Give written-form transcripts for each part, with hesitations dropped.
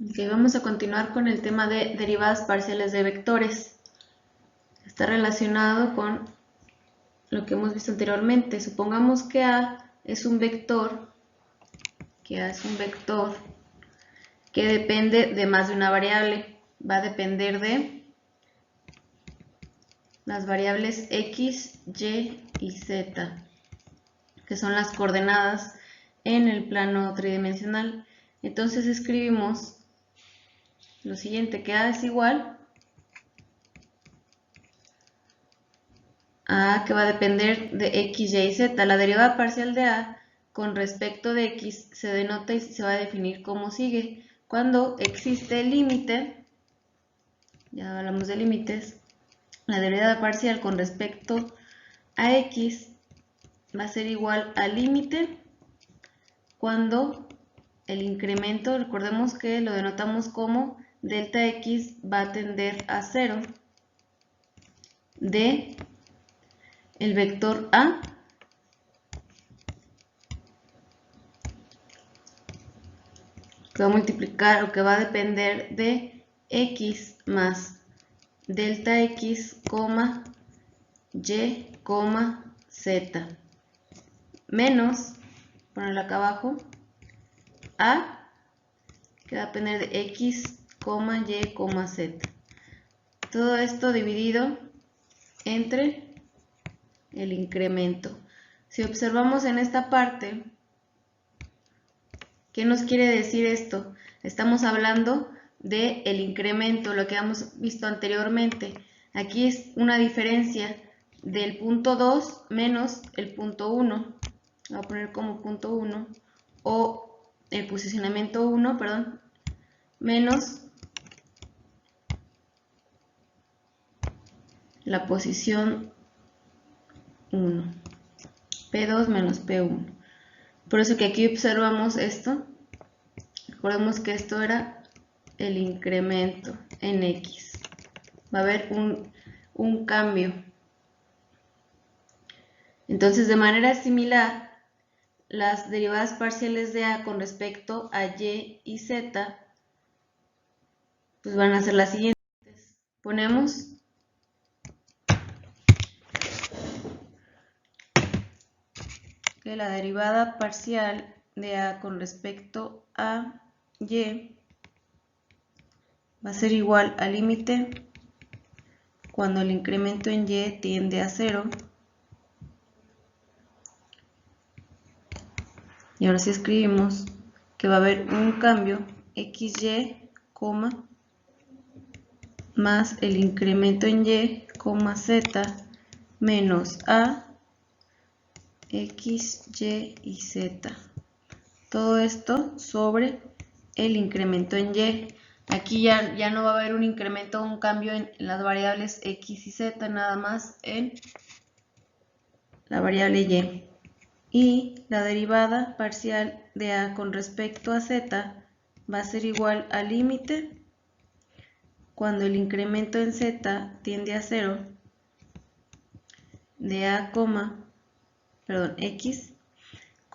Ok, vamos a continuar con el tema de derivadas parciales de vectores. Está relacionado con lo que hemos visto anteriormente. Supongamos que A es un vector, que depende de más de una variable. Va a depender de las variables X, Y y Z, que son las coordenadas en el plano tridimensional. Entonces escribimos lo siguiente, que A es igual a que va a depender de X, Y y Z. La derivada parcial de A con respecto de X se denota y se va a definir como sigue. Cuando existe el límite, ya hablamos de límites, la derivada parcial con respecto a X va a ser igual al límite cuando el incremento, recordemos que lo denotamos como delta X va a tender a 0 de el vector A que va a multiplicar o que va a depender de X más delta X, Y, Z, menos, ponerlo acá abajo, A, que va a depender de X, Y, Z. Todo esto dividido entre el incremento. Si observamos en esta parte, ¿qué nos quiere decir esto? Estamos hablando del incremento, lo que hemos visto anteriormente. Aquí es una diferencia del punto 2 menos el punto 1. Voy a poner como punto 1 o el posicionamiento 1, perdón, menos la posición 1. P2 menos P1. Por eso que aquí observamos esto. Recordemos que esto era el incremento en X. Va a haber un cambio. Entonces, de manera similar, las derivadas parciales de A con respecto a Y y Z pues van a ser las siguientes. Ponemos que la derivada parcial de A con respecto a Y va a ser igual al límite cuando el incremento en Y tiende a 0. Y ahora sí escribimos que va a haber un cambio XY, más el incremento en Y, Z, menos A, X, Y y Z. Todo esto sobre el incremento en Y. Aquí ya no va a haber un incremento o un cambio en las variables X y Z, nada más en la variable Y. Y la derivada parcial de A con respecto a Z va a ser igual al límite cuando el incremento en Z tiende a 0 de A, X, Y,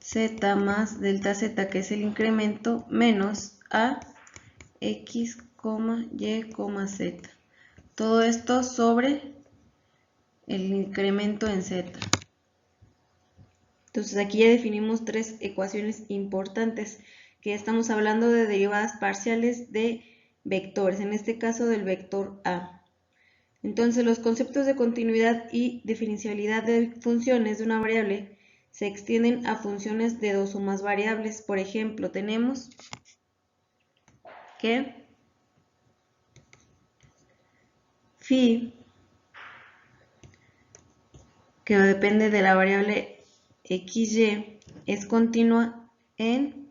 Z más delta Z, que es el incremento, menos A, X, Y, Z. Todo esto sobre el incremento en Z. Entonces aquí ya definimos tres ecuaciones importantes, que ya estamos hablando de derivadas parciales de vectores, en este caso del vector A. Entonces los conceptos de continuidad y diferenciabilidad de funciones de una variable se extienden a funciones de dos o más variables. Por ejemplo, tenemos que phi, que depende de la variable xy, es continua en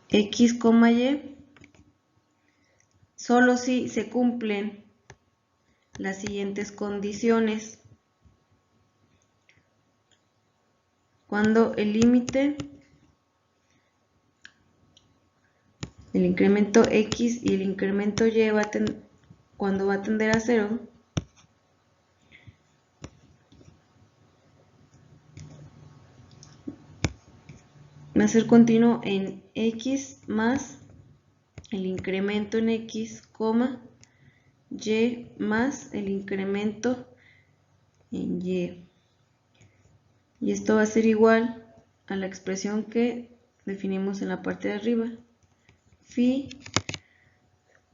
x, y, solo si se cumplen las siguientes condiciones. Cuando el límite, el incremento x y el incremento y cuando va a tender a 0, va a ser continuo en x más el incremento en x, y más el incremento en y. Y esto va a ser igual a la expresión que definimos en la parte de arriba, phi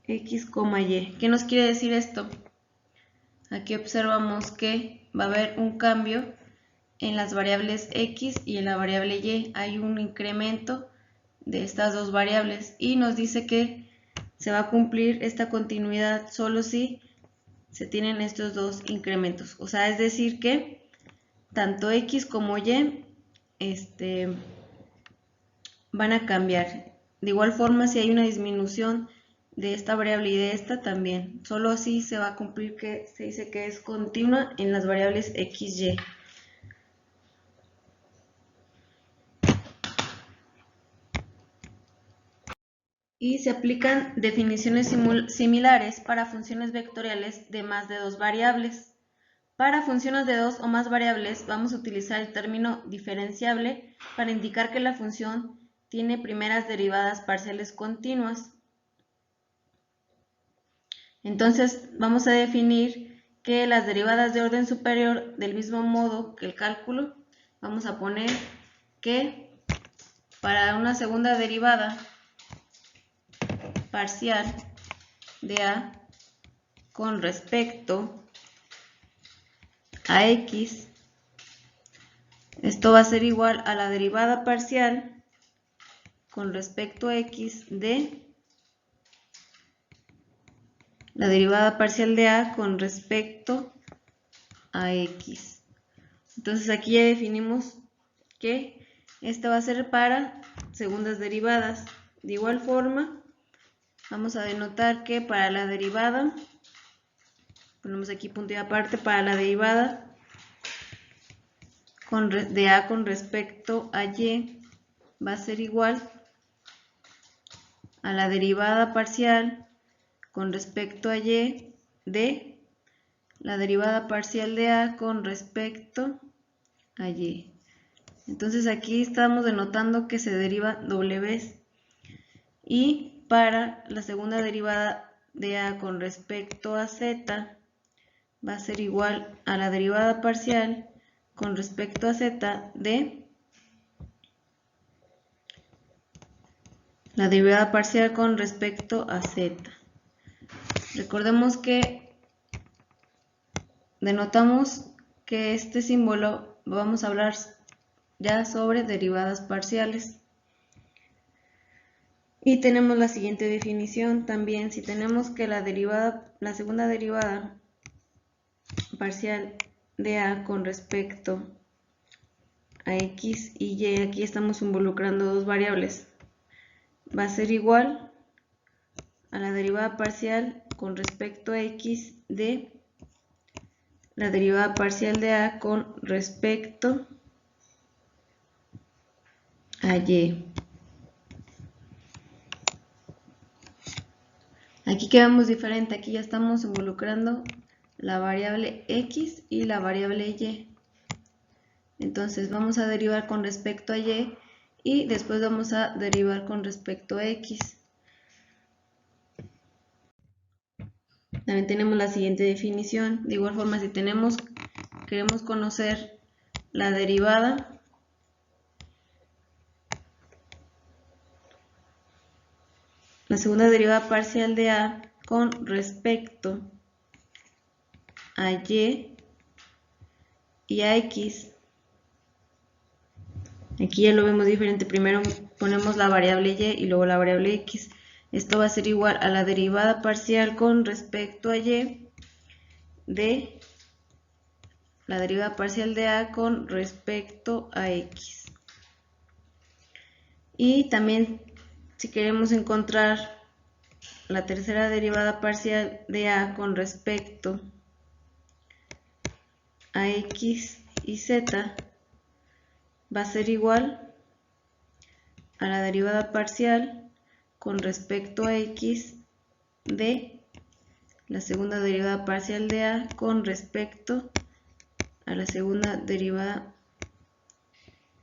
x, y. ¿Qué nos quiere decir esto? Aquí observamos que va a haber un cambio en las variables x y en la variable y. Hay un incremento de estas dos variables y nos dice que se va a cumplir esta continuidad solo si se tienen estos dos incrementos. O sea, es decir que tanto x como y van a cambiar. De igual forma, si hay una disminución de esta variable y de esta también. Solo así se va a cumplir que se dice que es continua en las variables x, y. Y se aplican definiciones similares para funciones vectoriales de más de dos variables. Para funciones de dos o más variables vamos a utilizar el término diferenciable para indicar que la función tiene primeras derivadas parciales continuas. Entonces vamos a definir que las derivadas de orden superior, del mismo modo que el cálculo, vamos a poner que para una segunda derivada parcial de a con respecto a x, esto va a ser igual a la derivada parcial con respecto a x de la derivada parcial de a con respecto a x. Entonces aquí ya definimos que esto va a ser para segundas derivadas. De igual forma, vamos a denotar que para la derivada, ponemos aquí punto y aparte, para la derivada de a con respecto a y va a ser igual a la derivada parcial con respecto a y de la derivada parcial de a con respecto a y. Entonces aquí estamos denotando que se deriva doble vez. Y para la segunda derivada de a con respecto a z va a ser igual a la derivada parcial con respecto a z de la derivada parcial con respecto a z. Recordemos que denotamos que este símbolo vamos a hablar ya sobre derivadas parciales. Y tenemos la siguiente definición también. Si tenemos que la segunda derivada parcial de a con respecto a x y y, aquí estamos involucrando dos variables, va a ser igual a la derivada parcial con respecto a x de la derivada parcial de a con respecto a y. Aquí quedamos diferente, aquí ya estamos involucrando la variable x y la variable y. Entonces vamos a derivar con respecto a y y después vamos a derivar con respecto a x. También tenemos la siguiente definición. De igual forma, si queremos conocer la derivada la segunda derivada parcial de a con respecto a y a x. Aquí ya lo vemos diferente. Primero ponemos la variable y y luego la variable x. Esto va a ser igual a la derivada parcial con respecto a y de la derivada parcial de a con respecto a x. Y también, si queremos encontrar la tercera derivada parcial de a con respecto a x y z, va a ser igual a la derivada parcial con respecto a x de la segunda derivada parcial de a con respecto a la segunda derivada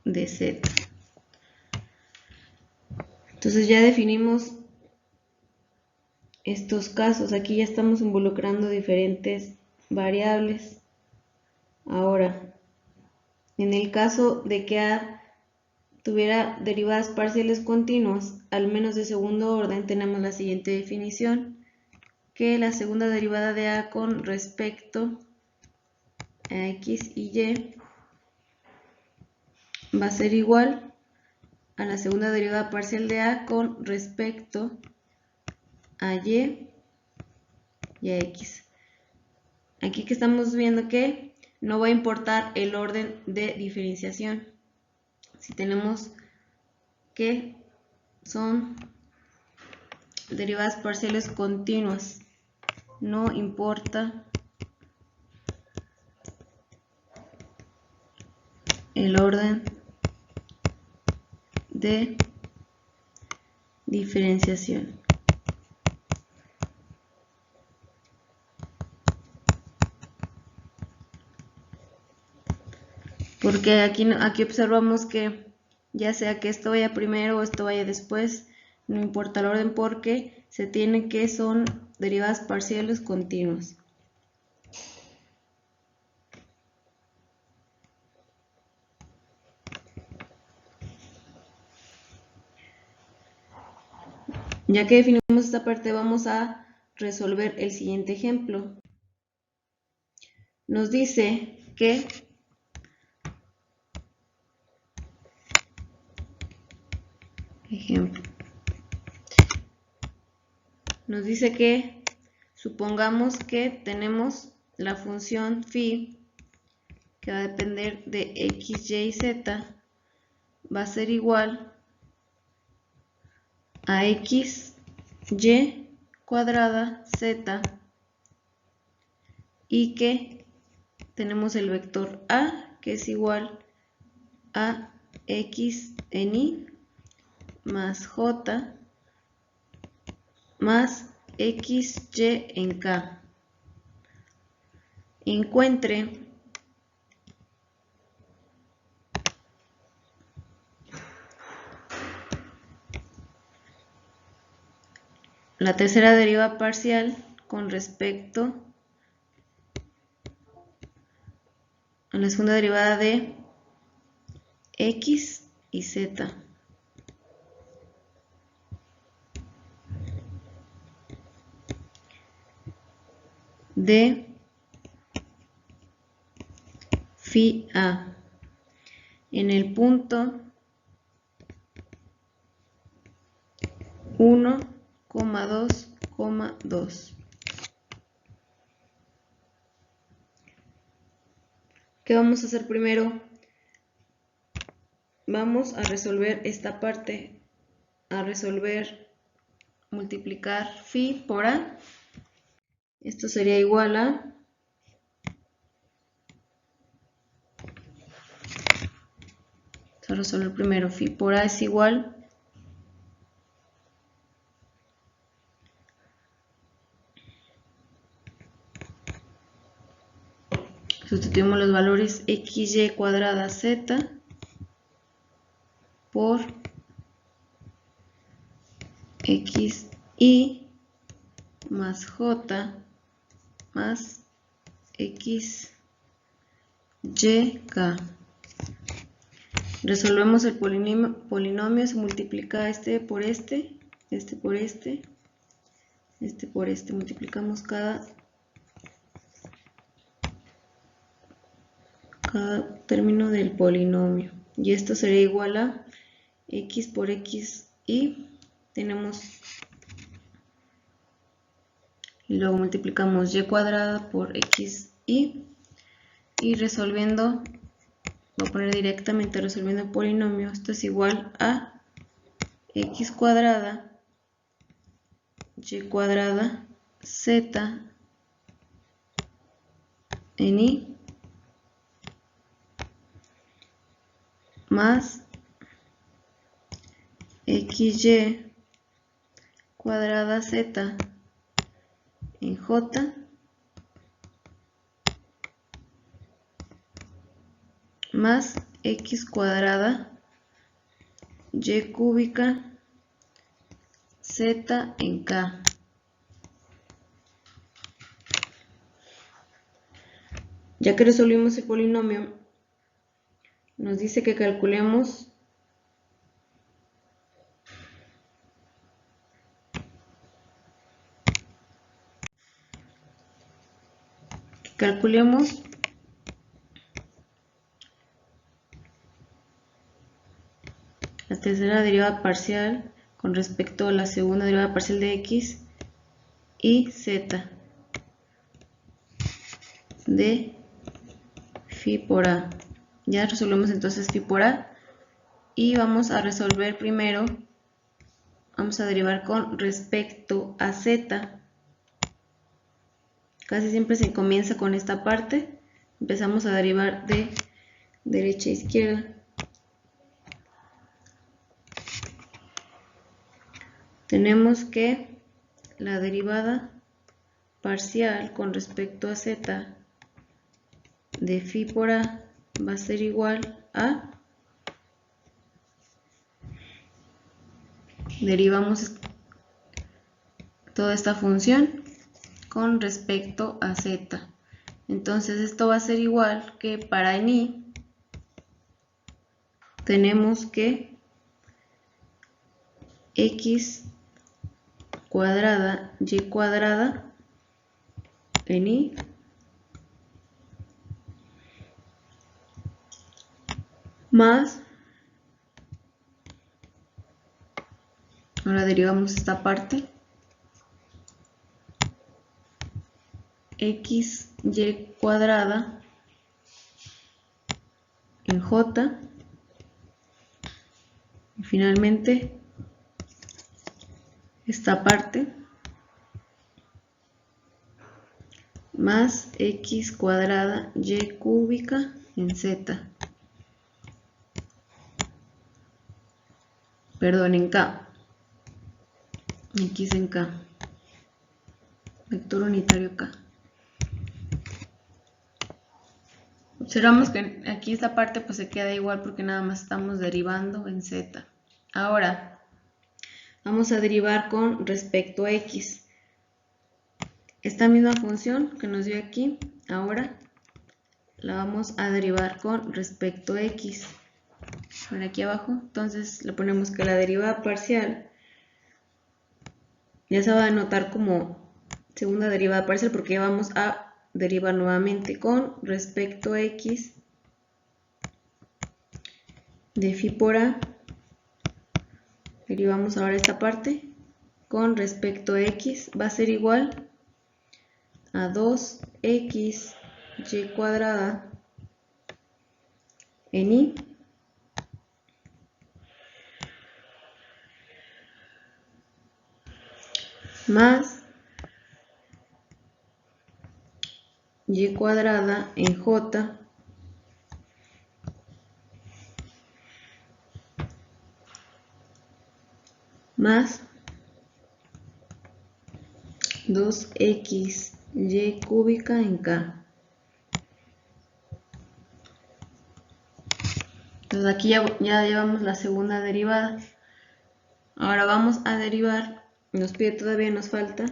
de z. Entonces ya definimos estos casos. Aquí ya estamos involucrando diferentes variables. Ahora, en el caso de que A tuviera derivadas parciales continuas, al menos de segundo orden, tenemos la siguiente definición, que la segunda derivada de A con respecto a X y Y va a ser igual a la segunda derivada parcial de A con respecto a Y y a X. Aquí que estamos viendo que no va a importar el orden de diferenciación. Si tenemos que son derivadas parciales continuas, no importa el orden de diferenciación. Porque aquí observamos que ya sea que esto vaya primero o esto vaya después, no importa el orden porque se tiene que son derivadas parciales continuas. Ya que definimos esta parte, vamos a resolver el siguiente ejemplo. Nos dice que supongamos que tenemos la función phi que va a depender de x, y, z, va a ser igual a x, y cuadrada, z, y que tenemos el vector a que es igual a x en y más j más x, y en k. Encuentre la tercera derivada parcial con respecto a la segunda derivada de x y z. De phi a en el punto 1,2,2. ¿Qué vamos a hacer primero? Vamos a resolver esta parte, a multiplicar phi por a. Esto sería igual a vamos a resolver primero. Phi por a es igual sustituimos los valores xy cuadrada z por xy más j más x y k. Resolvemos el polinomio, se multiplica este por este, este por este, este por este. Multiplicamos cada término del polinomio. Y esto sería igual a x por x y tenemos, y luego multiplicamos y cuadrada por x y resolviendo, voy a poner directamente resolviendo el polinomio, esto es igual a x cuadrada y cuadrada z en y más xy cuadrada z en j más x cuadrada y cúbica z en k. Ya que resolvimos el polinomio, nos dice que calculemos la tercera derivada parcial con respecto a la segunda derivada parcial de x y z de phi por a. Ya resolvemos entonces phi por a y vamos a resolver primero, vamos a derivar con respecto a z. Casi siempre se comienza con esta parte, empezamos a derivar de derecha a izquierda. Tenemos que la derivada parcial con respecto a z de phi por a va a ser igual a, derivamos toda esta función con respecto a z. Entonces esto va a ser igual que para i tenemos que x cuadrada y cuadrada en i más, ahora derivamos esta parte, x y cuadrada en j y finalmente esta parte más x cuadrada y cúbica en z, perdón, en k, x en k, vector unitario k. Observamos que aquí esta parte pues se queda igual porque nada más estamos derivando en z. Ahora vamos a derivar con respecto a x. Esta misma función que nos dio aquí, ahora la vamos a derivar con respecto a x. Por aquí abajo, entonces le ponemos que la derivada parcial ya se va a anotar como segunda derivada parcial porque ya vamos a derivar nuevamente con respecto a x de phi por a. Derivamos ahora esta parte con respecto a x, va a ser igual a 2x y cuadrada en i más y cuadrada en j más 2x y cúbica en k. Entonces aquí ya llevamos la segunda derivada. Ahora vamos a derivar, nos pide todavía, nos falta,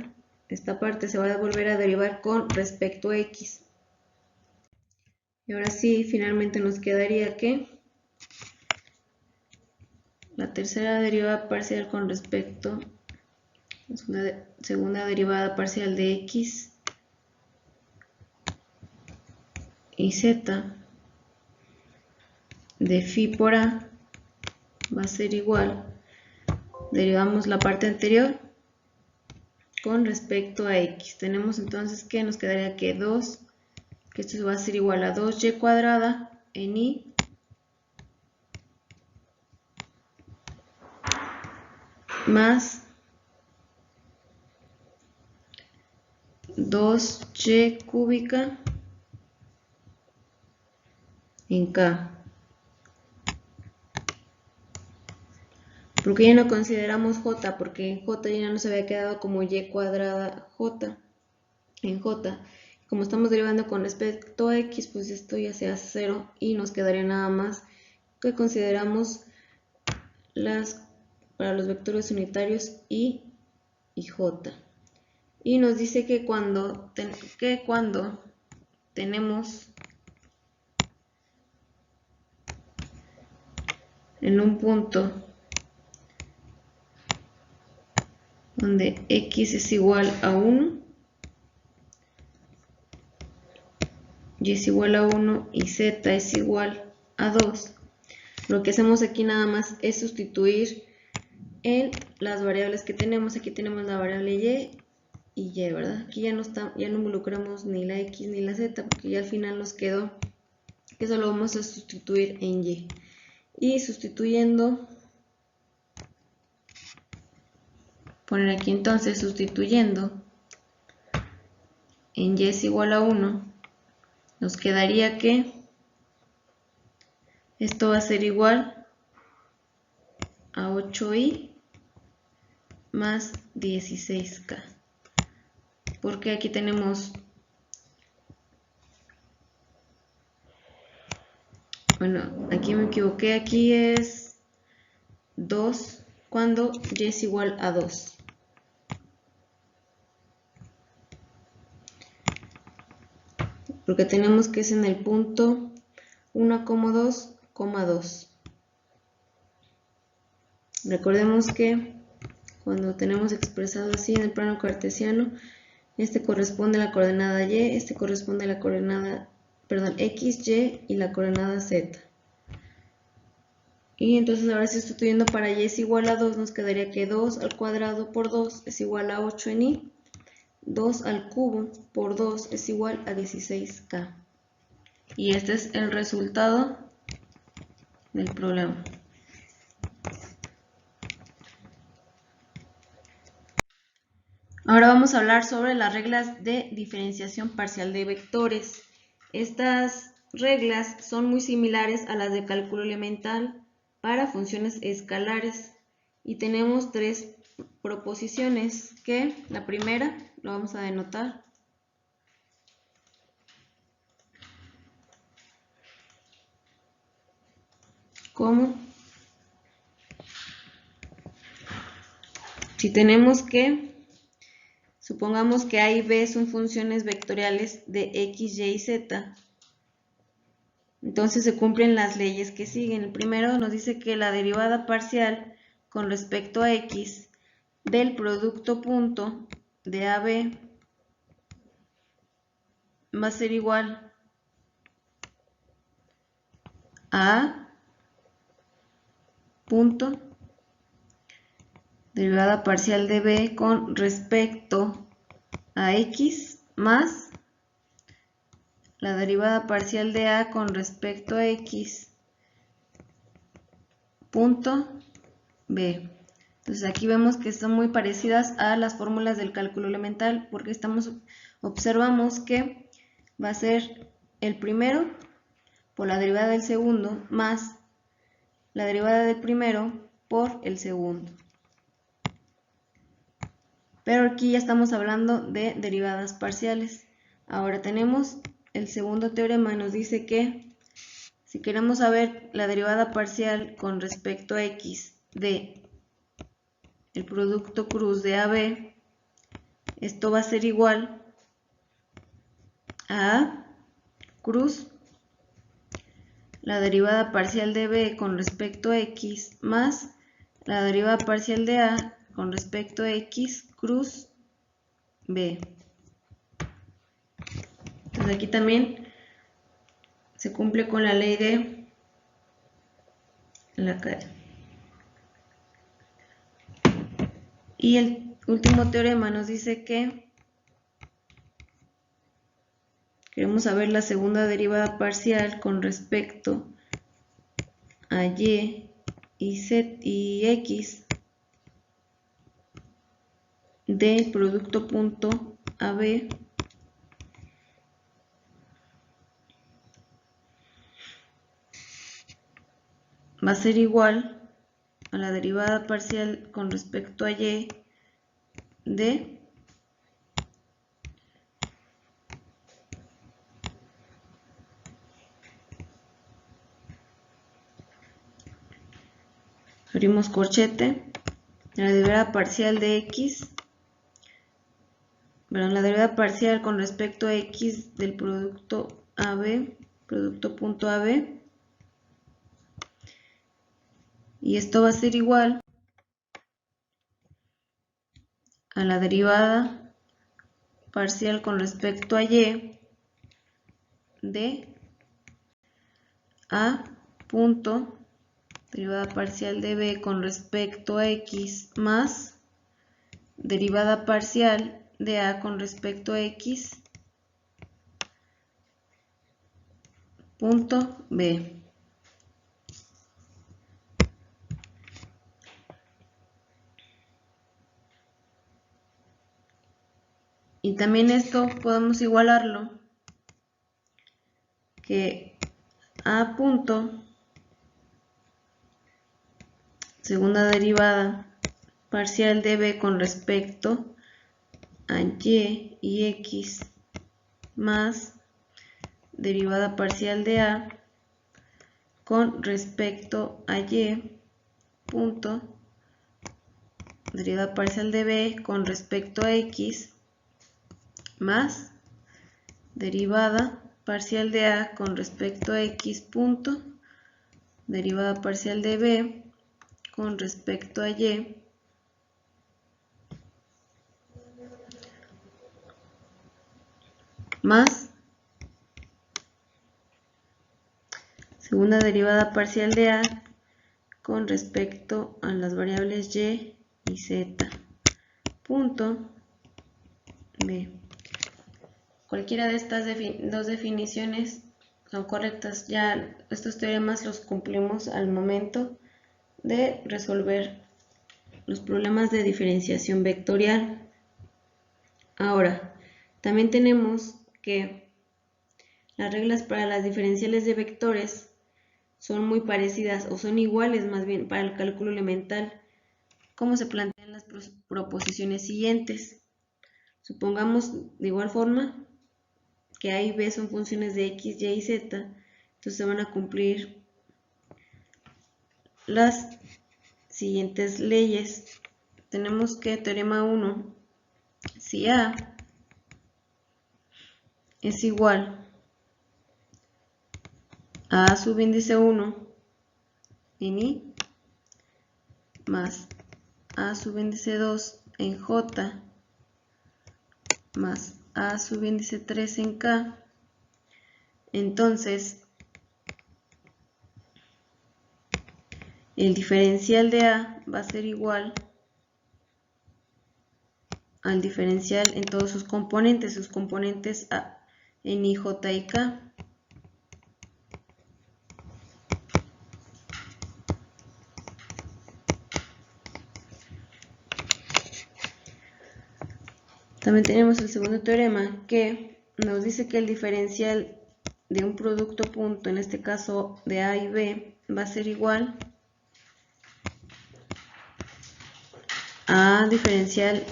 esta parte se va a volver a derivar con respecto a x. Y ahora sí, finalmente nos quedaría que la tercera derivada parcial con respecto, es una segunda derivada parcial de x y z de phi por a va a ser igual, derivamos la parte anterior con respecto a x. Tenemos entonces que nos quedaría que 2, que esto va a ser igual a 2y cuadrada en i más 2y cúbica en k. ¿Por qué ya no consideramos j? Porque en j ya nos había quedado como y cuadrada j en j. Como estamos derivando con respecto a x, pues esto ya se hace 0 y nos quedaría nada más que consideramos para los vectores unitarios y y j. Y nos dice que cuando tenemos en un punto donde x es igual a 1, y es igual a 1 y z es igual a 2, lo que hacemos aquí nada más es sustituir en las variables que tenemos. Aquí tenemos la variable y y, ¿verdad? Aquí ya no involucramos ni la x ni la z, porque ya al final nos quedó que eso lo vamos a sustituir en y. Y sustituyendo, poner aquí entonces sustituyendo en y es igual a 1, nos quedaría que esto va a ser igual a 8i más 16k. Porque aquí tenemos, bueno, aquí me equivoqué, aquí es 2 cuando y es igual a 2. Porque tenemos que es en el punto 1,2,2. Recordemos que cuando tenemos expresado así en el plano cartesiano, este corresponde a la coordenada y, este corresponde a la coordenada, perdón, x, y y la coordenada z. Y entonces ahora sustituyendo para y es igual a 2, nos quedaría que 2 al cuadrado por 2 es igual a 8 en y. 2 al cubo por 2 es igual a 16k. Y este es el resultado del problema. Ahora vamos a hablar sobre las reglas de diferenciación parcial de vectores. Estas reglas son muy similares a las de cálculo elemental para funciones escalares. Y tenemos tres proposiciones que la primera lo vamos a denotar como si tenemos que, supongamos que A y B son funciones vectoriales de x, y y z, entonces se cumplen las leyes que siguen. El primero nos dice que la derivada parcial con respecto a x del producto punto de AB va a ser igual a punto derivada parcial de B con respecto a x más la derivada parcial de A con respecto a x punto B. Entonces aquí vemos que son muy parecidas a las fórmulas del cálculo elemental porque observamos que va a ser el primero por la derivada del segundo más la derivada del primero por el segundo. Pero aquí ya estamos hablando de derivadas parciales. Ahora tenemos el segundo teorema, nos dice que si queremos saber la derivada parcial con respecto a x de el producto cruz de AB, esto va a ser igual a cruz la derivada parcial de B con respecto a x más la derivada parcial de A con respecto a x cruz B. Entonces aquí también se cumple con la ley de la cadena. Y el último teorema nos dice que queremos saber la segunda derivada parcial con respecto a y z y x del producto punto AB va a ser igual a la derivada parcial con respecto a y de abrimos corchete, la derivada parcial de x la derivada parcial con respecto a x del producto AB, producto punto AB, y esto va a ser igual a la derivada parcial con respecto a y de A punto, derivada parcial de B con respecto a x más derivada parcial de A con respecto a x punto B. Y también esto podemos igualarlo, que A punto, segunda derivada parcial de B con respecto a y x más derivada parcial de A con respecto a y punto, derivada parcial de B con respecto a x más derivada parcial de A con respecto a x punto, derivada parcial de B con respecto a y más segunda derivada parcial de A con respecto a las variables y z punto B. Cualquiera de estas dos definiciones son correctas. Ya estos teoremas los cumplimos al momento de resolver los problemas de diferenciación vectorial. Ahora, también tenemos que las reglas para las diferenciales de vectores son muy parecidas o son iguales más bien para el cálculo elemental, como se plantean las proposiciones siguientes. Supongamos de igual forma que A y B son funciones de x, y y z, entonces se van a cumplir las siguientes leyes. Tenemos que teorema 1, si A es igual a A subíndice 1 en I más A subíndice 2 en J más A subíndice 3 en K, entonces el diferencial de A va a ser igual al diferencial en todos sus componentes A en I, J y K. También tenemos el segundo teorema que nos dice que el diferencial de un producto punto, en este caso de A y B, va a ser igual a diferencial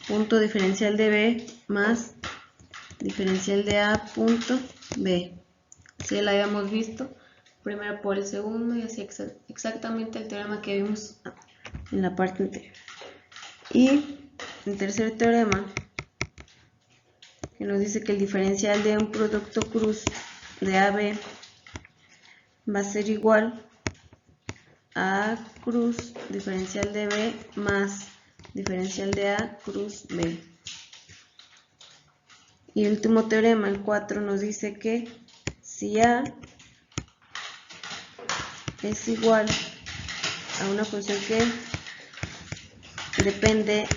punto diferencial de B más diferencial de A punto B. Así la habíamos visto primero por el segundo y así exactamente el teorema que vimos en la parte anterior. Y el tercer teorema que nos dice que el diferencial de un producto cruz de AB va a ser igual a A cruz diferencial de B más diferencial de A cruz B. Y el último teorema, el 4, nos dice que si A es igual a una función que depende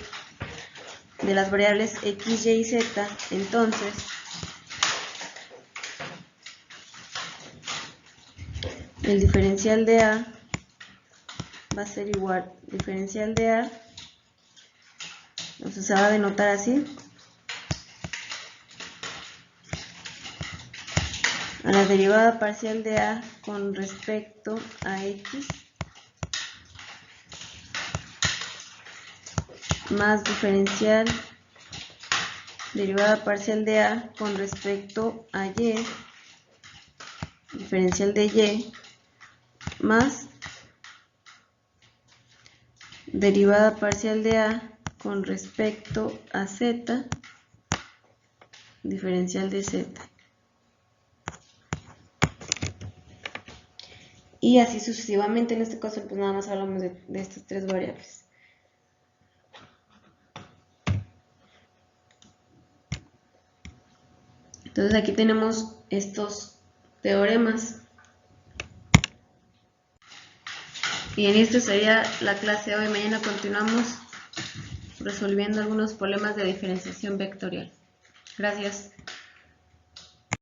de las variables x, y, z, entonces el diferencial de A va a ser igual diferencial de A, entonces se va a denotar así, a la derivada parcial de A con respecto a x más diferencial derivada parcial de A con respecto a y, diferencial de y, más derivada parcial de A con respecto a z, diferencial de z. Y así sucesivamente. En este caso pues nada más hablamos de estas tres variables. Entonces aquí tenemos estos teoremas. Y en esto sería la clase de hoy. Mañana continuamos resolviendo algunos problemas de diferenciación vectorial. Gracias.